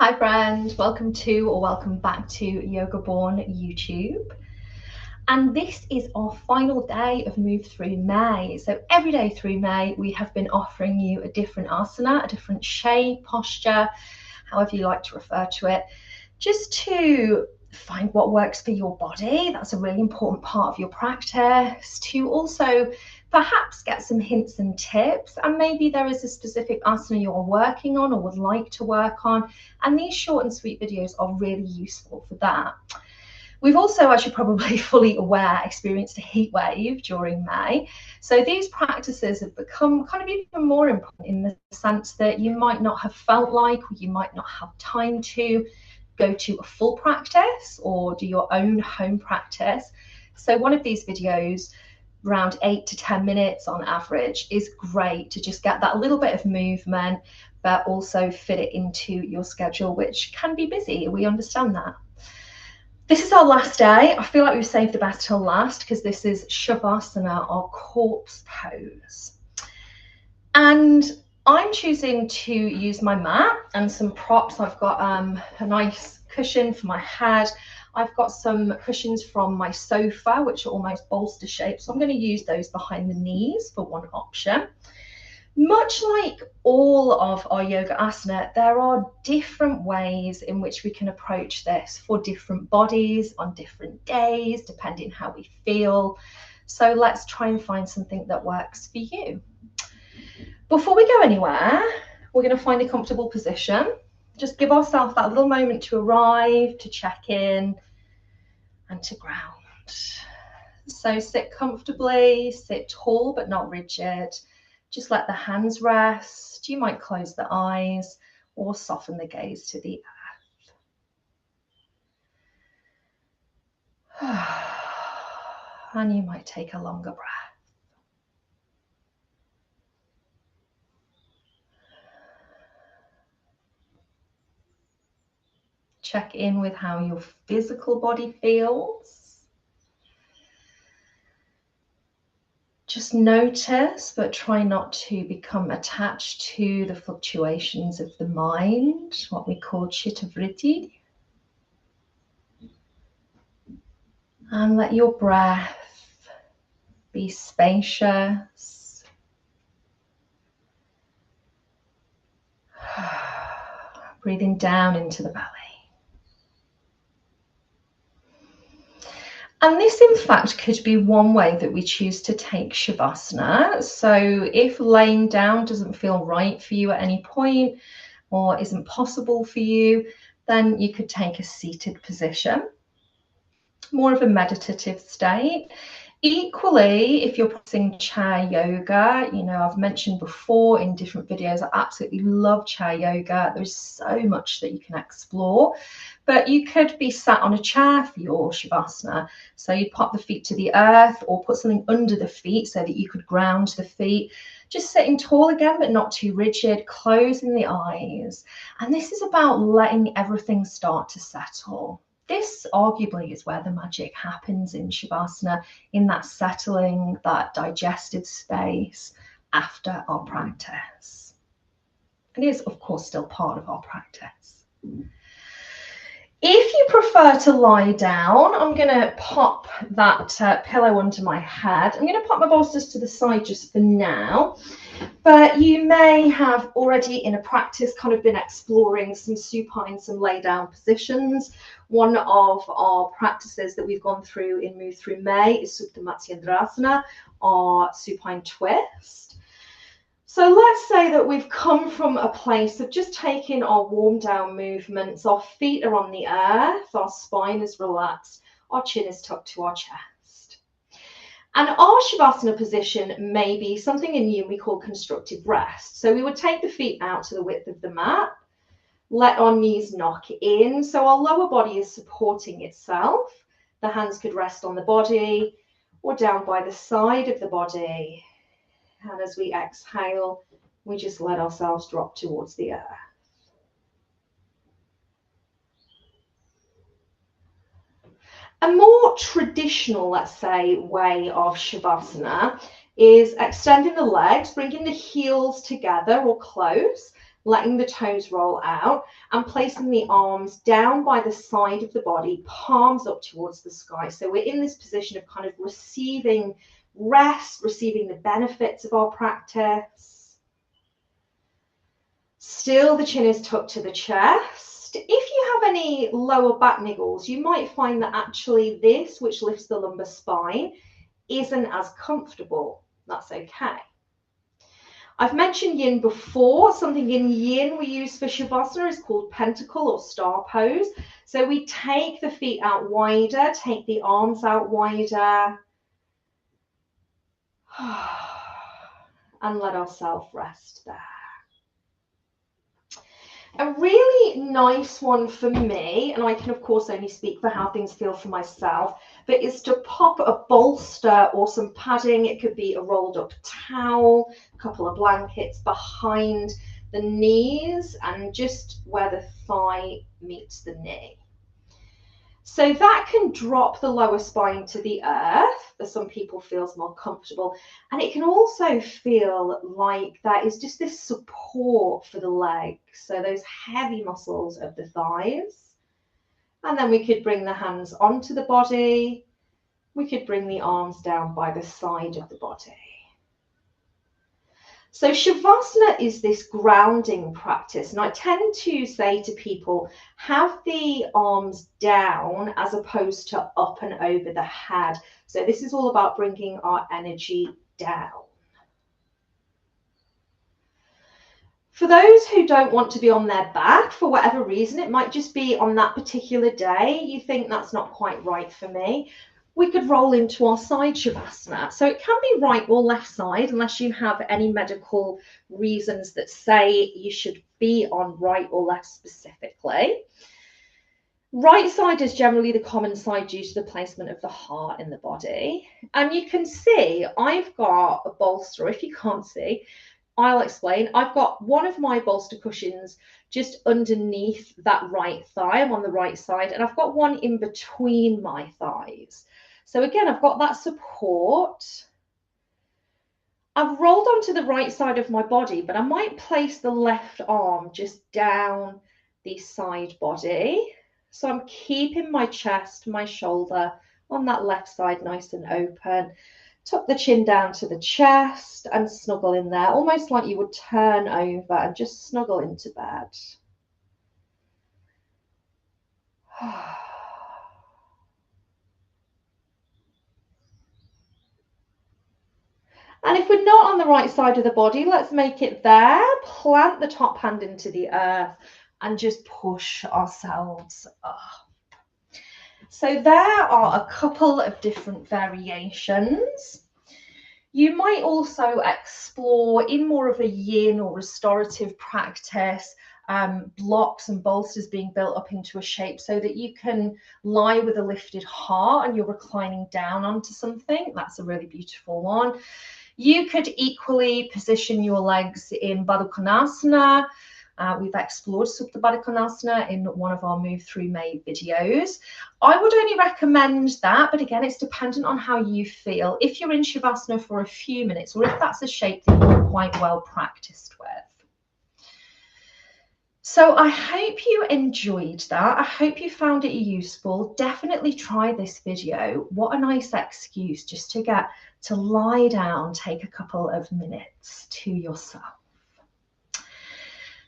Hi friends, welcome to or welcome back to Yoga Born YouTube. And this is our final day of Move Through May. So every day through May, we have been offering you a different asana, a different shape, posture, however you like to refer to it, just to find what works for your body. That's a really important part of your practice. To also perhaps get some hints and tips, and maybe there is a specific asana you're working on or would like to work on, and these short and sweet videos are really useful for that. We've also, as you're probably fully aware, experienced a heat wave during May. So these practices have become kind of even more important in the sense that you might not have felt like, or you might not have time to go to a full practice or do your own home practice. So one of these videos, around 8 to 10 minutes on average, is great to just get that little bit of movement, but also fit it into your schedule, which can be busy. We understand that. This is our last day. I feel like we've saved the best till last because this is Savasana, our corpse pose. And I'm choosing to use my mat and some props. I've got a nice cushion for my head. I've got some cushions from my sofa, which are almost bolster shaped. So I'm going to use those behind the knees for one option. Much like all of our yoga asana, there are different ways in which we can approach this for different bodies on different days, depending how we feel. So let's try and find something that works for you. Before we go anywhere, we're going to find a comfortable position. Just give ourselves that little moment to arrive, to check in, and to ground. So sit comfortably, sit tall but not rigid. Just let the hands rest. You might close the eyes or soften the gaze to the earth. And you might take a longer breath. Check in with how your physical body feels. Just notice, but try not to become attached to the fluctuations of the mind, what we call chitta-vritti. And let your breath be spacious. Breathing down into the belly. And this, in fact, could be one way that we choose to take Shavasana. So if laying down doesn't feel right for you at any point or isn't possible for you, then you could take a seated position, more of a meditative state. Equally, if you're practicing chair yoga, I've mentioned before in different videos, I absolutely love chair yoga. There's so much that you can explore, but you could be sat on a chair for your Shavasana. So you'd pop the feet to the earth or put something under the feet so that you could ground the feet. Just sitting tall again, but not too rigid, closing the eyes. And this is about letting everything start to settle. This arguably is where the magic happens in Shavasana, in that settling, that digestive space after our practice. It is, of course, still part of our practice. If you prefer to lie down, I'm going to pop that pillow under my head. I'm going to pop my bolsters to the side just for now. But you may have already in a practice kind of been exploring some supine, some lay down positions. One of our practices that we've gone through in Move Through May is Supta Matsyendrasana, our supine twist. So let's say that we've come from a place of just taking our warm down movements. Our feet are on the earth, our spine is relaxed, our chin is tucked to our chest. And our Shavasana position may be something in Yin we call constructive rest. So we would take the feet out to the width of the mat, let our knees knock in. So our lower body is supporting itself. The hands could rest on the body or down by the side of the body. And as we exhale, we just let ourselves drop towards the earth. A more traditional, let's say, way of Shavasana is extending the legs, bringing the heels together or close, letting the toes roll out, and placing the arms down by the side of the body, palms up towards the sky. So we're in this position of kind of receiving rest, receiving the benefits of our practice. Still, the chin is tucked to the chest. If you have any lower back niggles, you might find that actually this, which lifts the lumbar spine, isn't as comfortable. That's okay. I've mentioned yin before. Something in yin we use for Shavasana is called pentacle or star pose. So we take the feet out wider, take the arms out wider, and let ourselves rest there. A really nice one for me, and I can of course only speak for how things feel for myself, but is to pop a bolster or some padding. It could be a rolled up towel, a couple of blankets behind the knees and just where the thigh meets the knee. So that can drop the lower spine to the earth, for some people feels more comfortable. And it can also feel like there is just this support for the legs. So those heavy muscles of the thighs. And then we could bring the hands onto the body. We could bring the arms down by the side of the body. So Shavasana is this grounding practice, and I tend to say to people, have the arms down as opposed to up and over the head. So this is all about bringing our energy down. For those who don't want to be on their back for whatever reason, it might just be on that particular day, you think that's not quite right for me, we could roll into our side Shavasana. So it can be right or left side, unless you have any medical reasons that say you should be on right or left specifically. Right side is generally the common side due to the placement of the heart in the body. And you can see I've got a bolster. If you can't see, I'll explain. I've got one of my bolster cushions just underneath that right thigh. I'm on the right side, and I've got one in between my thighs. So again, I've got that support. I've rolled onto the right side of my body, but I might place the left arm just down the side body. So I'm keeping my chest, my shoulder on that left side nice and open. Tuck the chin down to the chest and snuggle in there, almost like you would turn over and just snuggle into bed. And if we're not on the right side of the body, let's make it there. Plant the top hand into the earth and just push ourselves up. So there are a couple of different variations. You might also explore in more of a yin or restorative practice, blocks and bolsters being built up into a shape so that you can lie with a lifted heart and you're reclining down onto something. That's a really beautiful one. You could equally position your legs in Baddha Konasana. We've explored Supta Baddha Konasana in one of our Move Through May videos. I would only recommend that, but again, it's dependent on how you feel. If you're in Shavasana for a few minutes, or if that's a shape that you're quite well practiced with. So I hope you enjoyed that. I hope you found it useful. Definitely try this video. What a nice excuse just to get to lie down, take a couple of minutes to yourself.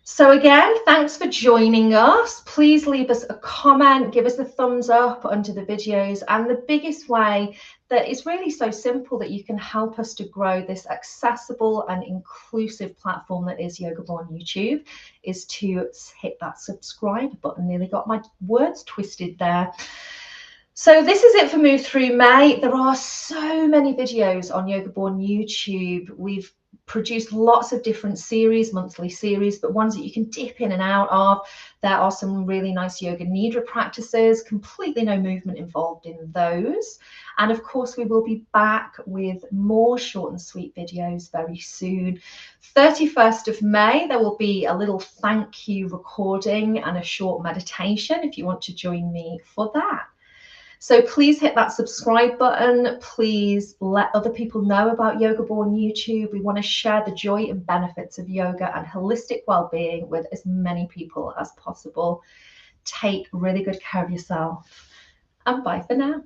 So again, thanks for joining us. Please leave us a comment, give us a thumbs up under the videos. And the biggest way that is really so simple that you can help us to grow this accessible and inclusive platform that is Yoga Born YouTube is to hit that subscribe button. Nearly got my words twisted there. So this is it for Move Through May. There are so many videos on Yoga Born YouTube. We've produced lots of different series, monthly series, but ones that you can dip in and out of. There are some really nice yoga nidra practices, completely no movement involved in those. And of course, we will be back with more short and sweet videos very soon. 31st of May, there will be a little thank you recording and a short meditation if you want to join me for that. So please hit that subscribe button. Please let other people know about Yoga Born YouTube. We want to share the joy and benefits of yoga and holistic well-being with as many people as possible. Take really good care of yourself, and bye for now.